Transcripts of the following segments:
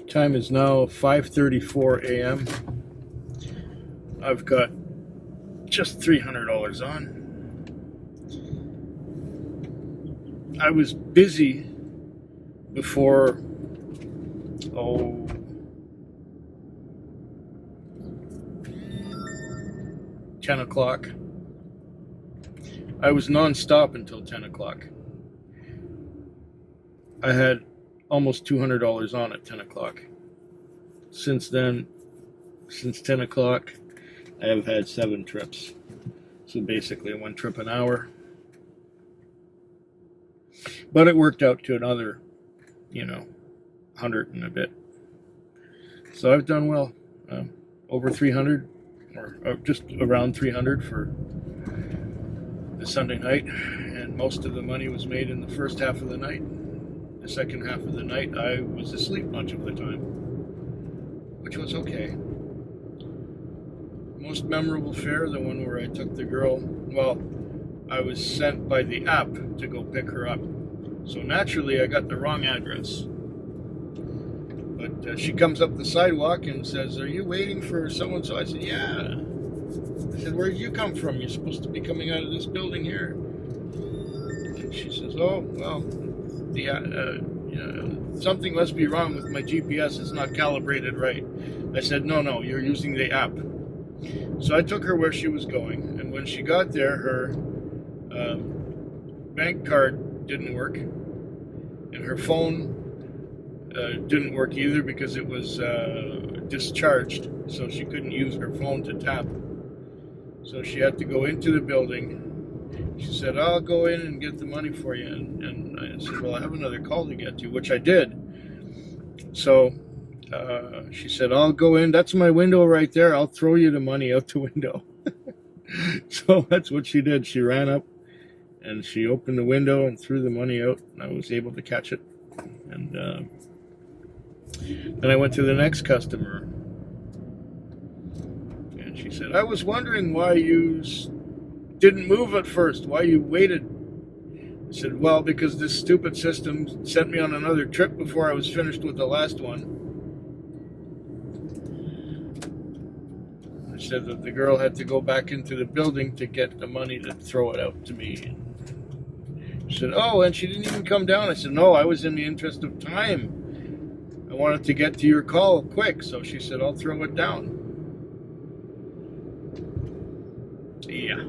Time is now 5:34 a.m. I've got just $300 on. I was busy before 10 o'clock. I was non-stop until 10 o'clock. I had almost $200 on at 10 o'clock. Since then, since 10 o'clock, I have had 7 trips. So basically 1 trip an hour. But it worked out to another, 100 and a bit. So I've done well. Over 300, or just around 300 for the Sunday night. And most of the money was made in the first half of the night. The second half of the night, I was asleep much of the time, which was okay. Most memorable fare, the one where I took the girl, well, I was sent by the app to go pick her up. So naturally, I got the wrong address. But she comes up the sidewalk and says, "Are you waiting for so-and-so?" I said, "Yeah." I said, "Where did you come from? You're supposed to be coming out of this building here." And she says, "Oh, well, something must be wrong with my GPS. It's not calibrated right." I said, No, you're using the app." So I took her where she was going. And when she got there, her bank card didn't work. And her phone didn't work either because it was discharged. So she couldn't use her phone to tap. So she had to go into the building. She said, "I'll go in and get the money for you." And I said, "Well, I have another call to get to," which I did. So she said, "I'll go in. That's my window right there. I'll throw you the money out the window." So that's what she did. She ran up and she opened the window and threw the money out. And I was able to catch it. And then I went to the next customer. And she said, "I was wondering why you didn't move at first, why you waited." I said, "Well, because this stupid system sent me on another trip before I was finished with the last one." I said that the girl had to go back into the building to get the money to throw it out to me. She said, "Oh, and she didn't even come down." I said, "No, I was in the interest of time. I wanted to get to your call quick." So she said, "I'll throw it down." Yeah.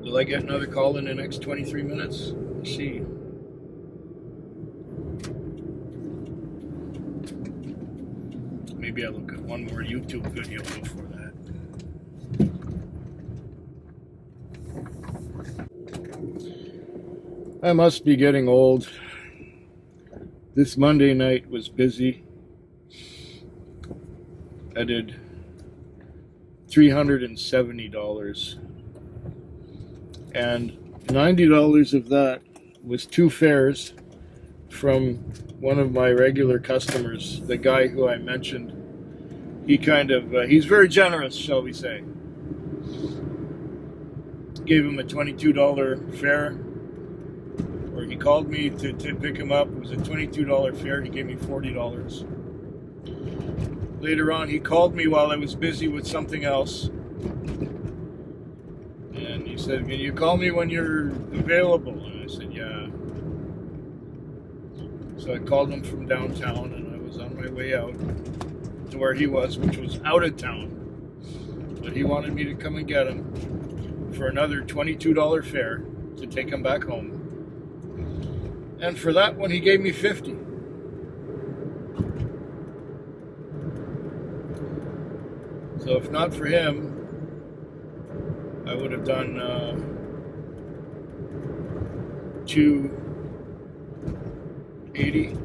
Will I get another call in the next 23 minutes? Let's see. Maybe I'll look at one more YouTube video before that. I must be getting old. This Monday night was busy. I did $370. And $90 of that was 2 fares from one of my regular customers, the guy who I mentioned. He's very generous, shall we say. Gave him a $22 fare, or he called me to pick him up. It was a $22 fare. He gave me $40. Later on, he called me while I was busy with something else. And he said, "Can you call me when you're available?" And I said, "Yeah." So I called him from downtown, and I was on my way out to where he was, which was out of town. But he wanted me to come and get him for another $22 fare to take him back home. And for that one, he gave me $50. So if not for him, I would have done $280.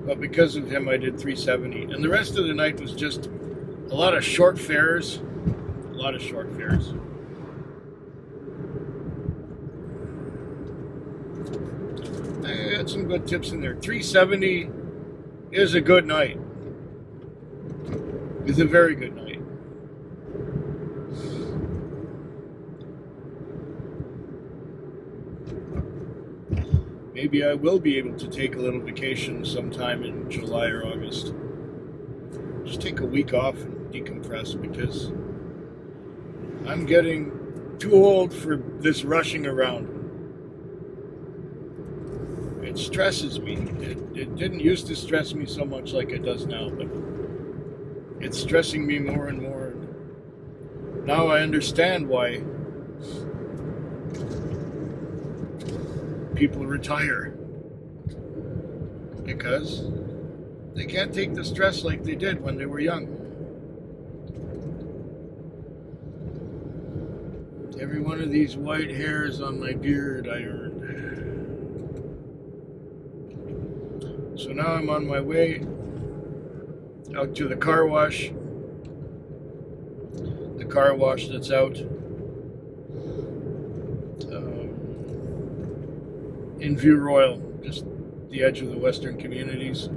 But because of him, I did $370. And the rest of the night was just a lot of short fares. I had some good tips in there. $370 is a good night. It's a very good night. Maybe I will be able to take a little vacation sometime in July or August. Just take a week off and decompress, because I'm getting too old for this rushing around. It stresses me. It didn't used to stress me so much like it does now, but it's stressing me more and more. Now I understand why people retire. Because they can't take the stress like they did when they were young. Every one of these white hairs on my beard I earned. So now I'm on my way out to the car wash. The car wash that's out in View Royal, just the edge of the Western Communities.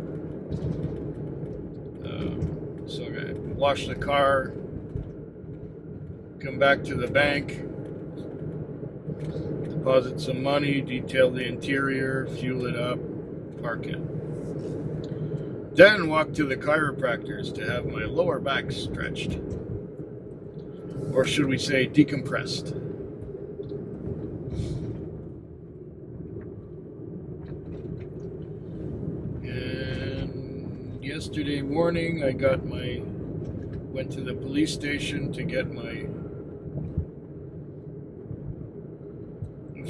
So I'm going to wash the car, come back to the bank, deposit some money, detail the interior, fuel it up, park it. Then walk to the chiropractor's to have my lower back stretched. Or should we say decompressed. And yesterday morning I went to the police station to get my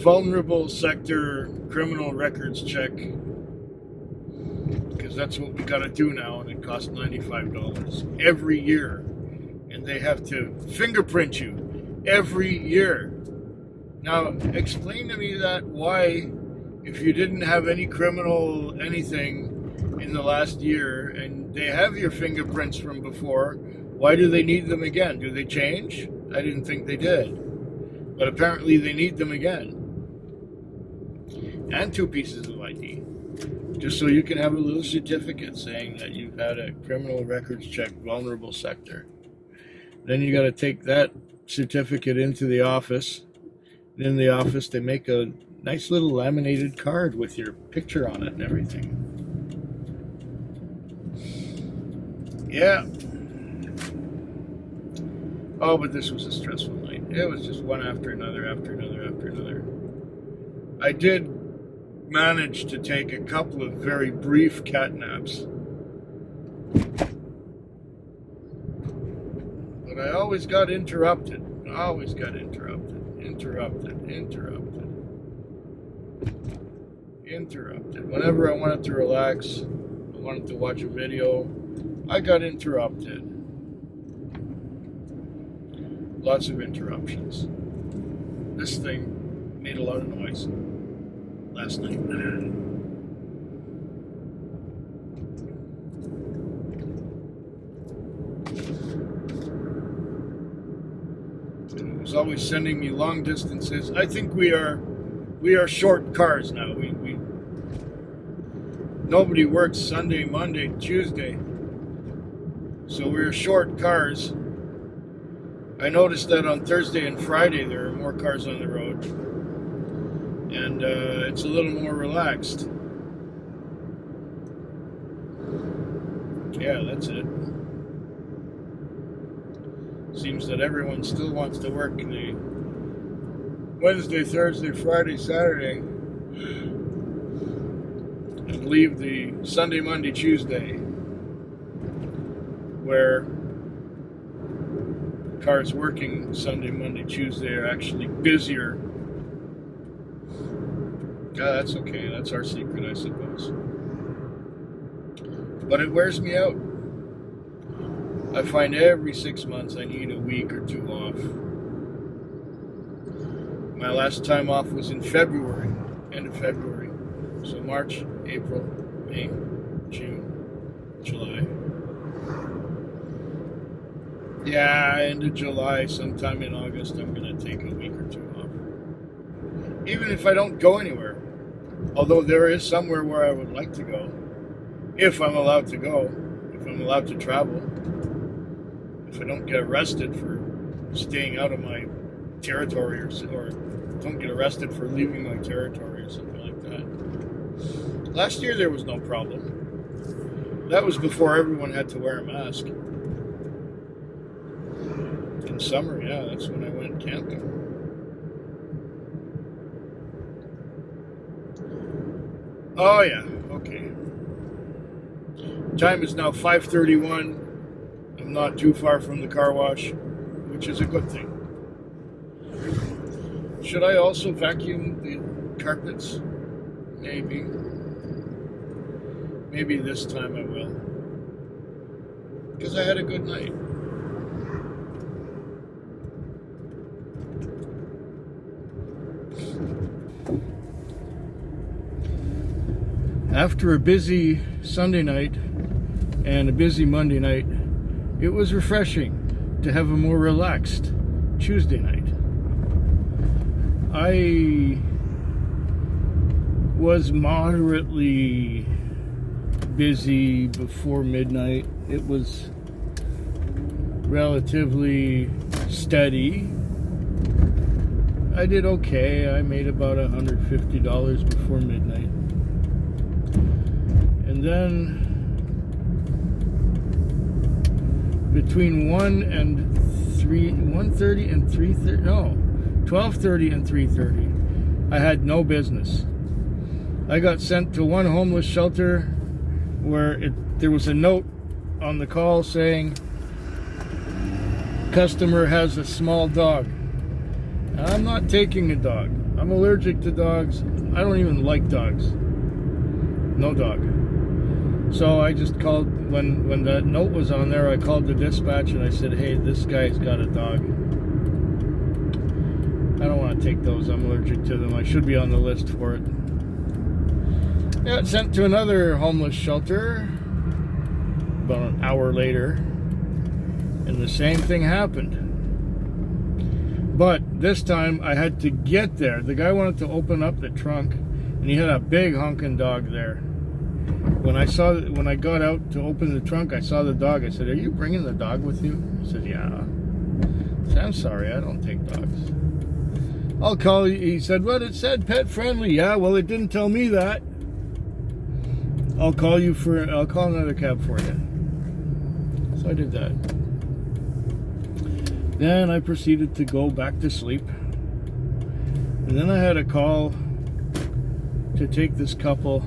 vulnerable sector criminal records check, because that's what we gotta do now, and it costs $95 every year, and they have to fingerprint you every year. Now explain to me that why, if you didn't have any criminal anything in the last year and they have your fingerprints from before, why do they need them again? Do they change? I didn't think they did, but apparently they need them again. And 2 pieces of ID, just so you can have a little certificate saying that you've had a criminal records check, vulnerable sector. Then you got to take that certificate into the office. And in the office, they make a nice little laminated card with your picture on it and everything. Yeah. Oh, but this was a stressful night. It was just one after another, after another, after another. I did manage to take a couple of very brief cat naps. But I always got interrupted. Interrupted. Whenever I wanted to relax, I wanted to watch a video, I got interrupted. Lots of interruptions. This thing made a lot of noise last night. It was always sending me long distances. I think we are short cars now. We nobody works Sunday, Monday, Tuesday, so we're short cars. I noticed that on Thursday and Friday there are more cars on the road, and it's a little more relaxed. Yeah, that's it. Seems that everyone still wants to work the Wednesday, Thursday, Friday, Saturday, and leave the Sunday, Monday, Tuesday, where cars working Sunday, Monday, Tuesday are actually busier. That's okay. That's our secret, I suppose. But it wears me out. I find every 6 months I need a week or 2 off. My last time off was in February, end of February. So March, April, May, June, July. Yeah, end of July, sometime in August, I'm going to take a week or 2 off. Even if I don't go anywhere. Although there is somewhere where I would like to go. If I'm allowed to go. If I'm allowed to travel. If I don't get arrested for staying out of my territory or don't get arrested for leaving my territory or something like that. Last year there was no problem. That was before everyone had to wear a mask. In summer, yeah, that's when I went camping. Oh yeah, okay. Time is now 5:31. I'm not too far from the car wash, which is a good thing. Should I also vacuum the carpets? Maybe. Maybe this time I will. Because I had a good night. After a busy Sunday night and a busy Monday night, it was refreshing to have a more relaxed Tuesday night. I was moderately busy before midnight. It was relatively steady. I did okay. I made about $150 before midnight. And then between 1:30 and 3:30, no, 12:30 and 3:30, I had no business. I got sent to one homeless shelter where there was a note on the call saying, customer has a small dog. Now, I'm not taking a dog. I'm allergic to dogs. I don't even like dogs. No dog. So I just called, when that note was on there, I called the dispatch and I said, hey, this guy's got a dog. I don't want to take those. I'm allergic to them. I should be on the list for it. I got sent to another homeless shelter about an hour later, and the same thing happened. But this time I had to get there. The guy wanted to open up the trunk, and he had a big honking dog there. When I got out to open the trunk, I saw the dog. I said, are you bringing the dog with you? He said, yeah. I said, I'm sorry, I don't take dogs. I'll call you. He said, well, it said pet friendly. Yeah, well, it didn't tell me that. I'll call another cab for you. So I did that. Then I proceeded to go back to sleep. And then I had a call to take this couple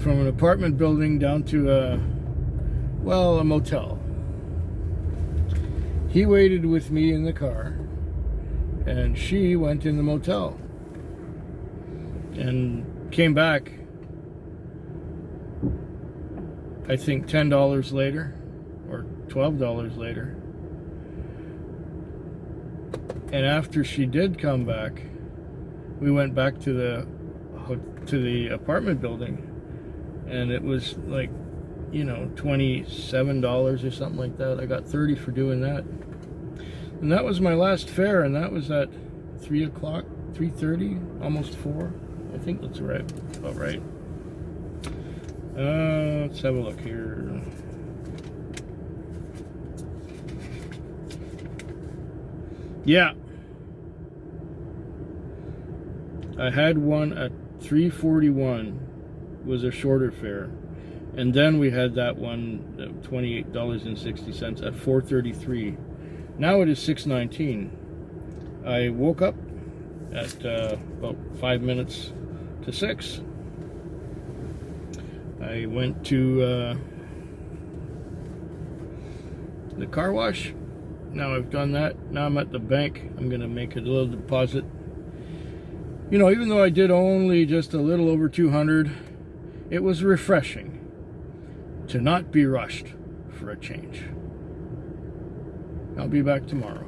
from an apartment building down to a motel. He waited with me in the car, and she went in the motel and came back, I think $10 later or $12 later. And after she did come back, we went back to the apartment building, and it was like, $27 or something like that. I got $30 for doing that. And that was my last fare, and that was at 3 o'clock, 3:30, almost 4. I think that's right. About right. Let's have a look here. Yeah. I had one at 3:41, was a shorter fare. And then we had that one, $28.60 at 4:33. Now it is 6:19. I woke up at about 5 minutes to 6. I went to the car wash. Now I've done that. Now I'm at the bank. I'm going to make a little deposit. Even though I did only just a little over 200, it was refreshing to not be rushed for a change. I'll be back tomorrow.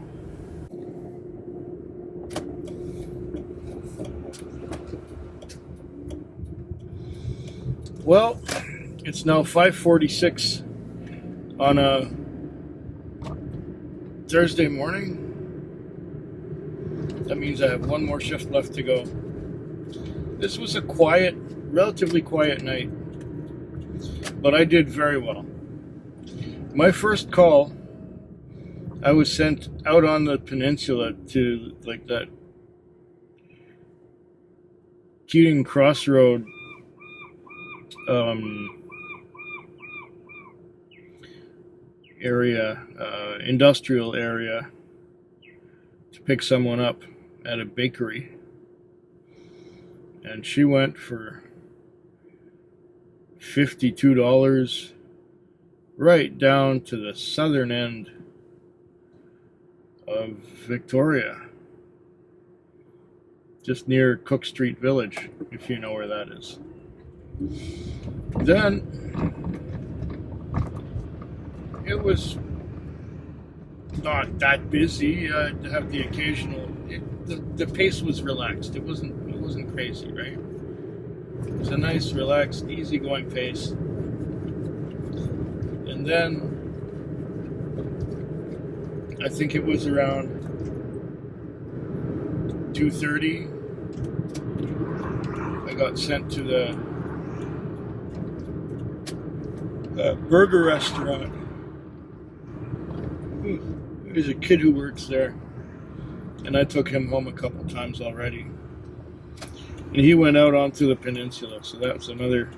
Well, it's now 5:46 on a Thursday morning. That means I have one more shift left to go. This was a relatively quiet night, but I did very well. My first call, I was sent out on the peninsula to like that Keating Crossroad area, industrial area, to pick someone up at a bakery. And she went for $52 right down to the southern end of Victoria, just near Cook Street Village, if you know where that is. Then it was not that busy. I'd have the occasional. The pace was relaxed. It wasn't crazy, right? It was a nice, relaxed, easygoing pace. And then I think it was around 2:30. I got sent to the burger restaurant. There's a kid who works there, and I took him home a couple times already. And he went out onto the peninsula, so that was another,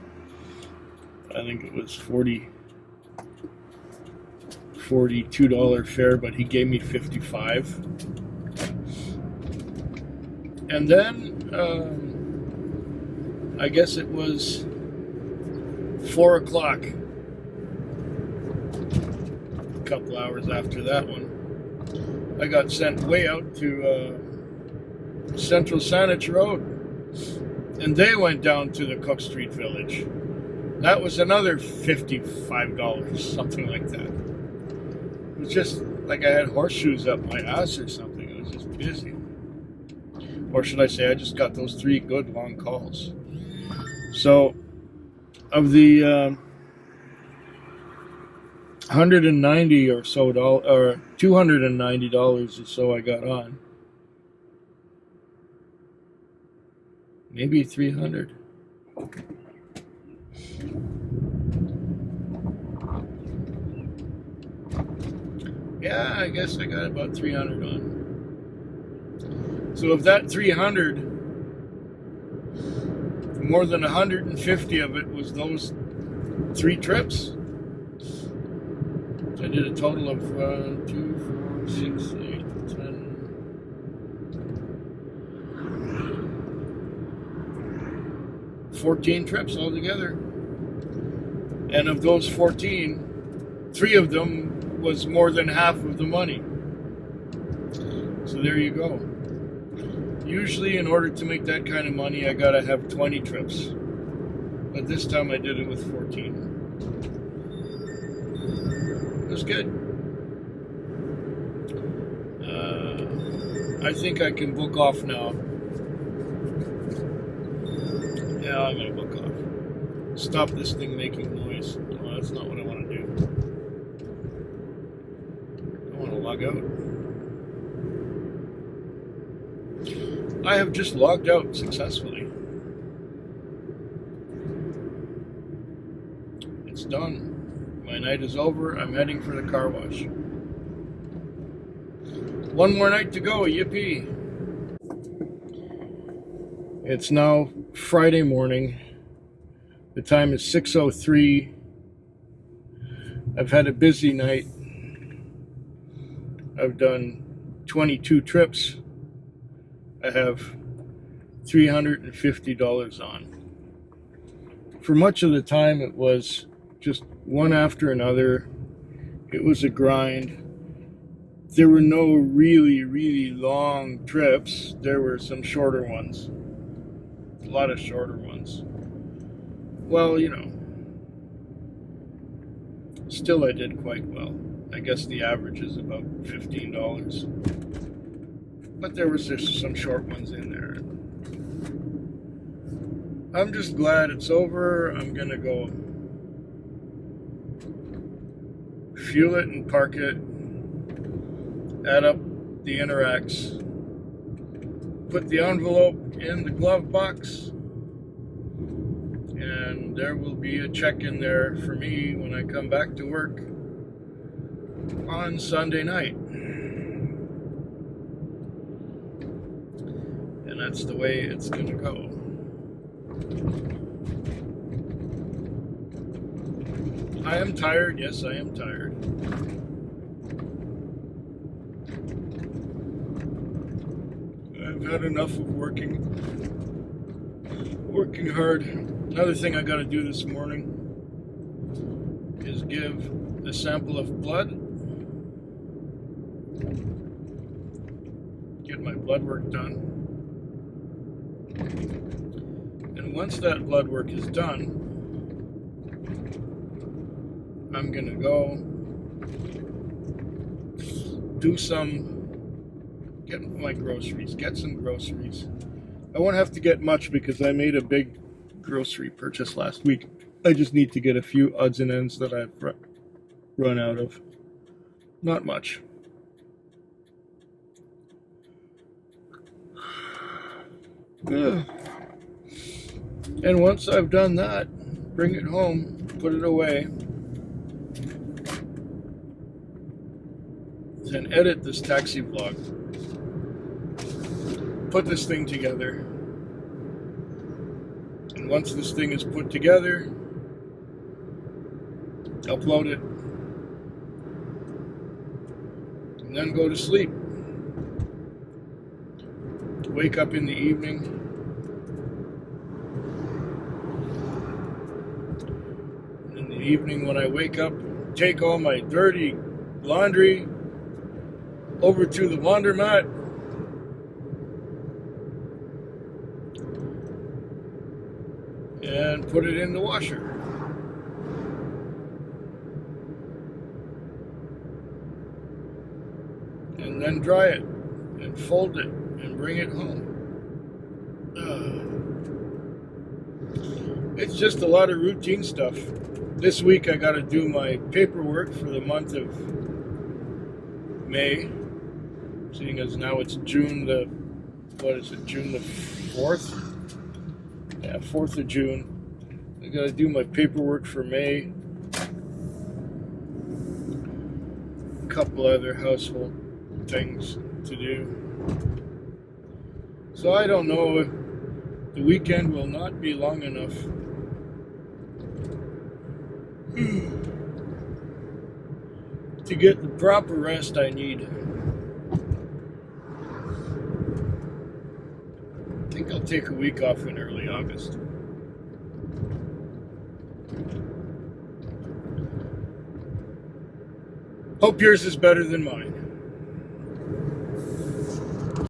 I think it was $42 fare, but he gave me $55. And then I guess it was 4 o'clock, a couple hours after that one, I got sent way out to Central Saanich Road, and they went down to the Cook Street Village. That was another $55, something like that. It was just like I had horseshoes up my ass or something. It was just busy. Or should I say, I just got those 3 good long calls. So, of the $190 or so, or $290 or so I got on, maybe 300. Yeah, I guess I got about 300 on. So of that 300, more than 150 of it was those 3 trips. So I did a total of 2, 4, 6, 8, 10. 14 trips altogether. And of those 14, 3 of them was more than half of the money. So there you go. Usually in order to make that kind of money, I gotta have 20 trips. But this time I did it with 14. It was good. I think I can book off now. Yeah, I'm gonna book off. Stop this thing making noise. No, that's not what I want to do. I want to log out. I have just logged out successfully. It's done. My night is over. I'm heading for the car wash. One more night to go. Yippee. It's now Friday morning. The time is 6:03. I've had a busy night. I've done 22 trips. I have $350 on. For much of the time, it was just one after another. It was a grind. There were no really, really long trips. There were some shorter ones. A lot of shorter ones. Well, you know, still I did quite well. I guess the average is about $15. But there was just some short ones in there. I'm just glad it's over. I'm gonna go fuel it and park it, add up the Interacs, put the envelope in the glove box, and there will be a check in there for me when I come back to work on Sunday night. And that's the way it's gonna go. I am tired. Yes, I am tired. I've had enough of working hard. Another thing I got to do this morning is give a sample of blood. Get my blood work done. And once that blood work is done, I'm going to go get some groceries. I won't have to get much because I made a big grocery purchase last week. I just need to get a few odds and ends that I've run out of. Not much. And once I've done that, bring it home, put it away, then edit this taxi vlog. Put this thing together. And once this thing is put together, upload it. And then go to sleep. Wake up in the evening. In the evening when I wake up, take all my dirty laundry over to the laundromat. And put it in the washer. And then dry it and fold it and bring it home. It's just a lot of routine stuff. This week I got to do my paperwork for the month of May, seeing as now it's June the 4th? Yeah, 4th of June. I got to do my paperwork for May. A couple other household things to do. So I don't know if the weekend will not be long enough to get the proper rest I need. I think I'll take a week off in early August. Hope yours is better than mine.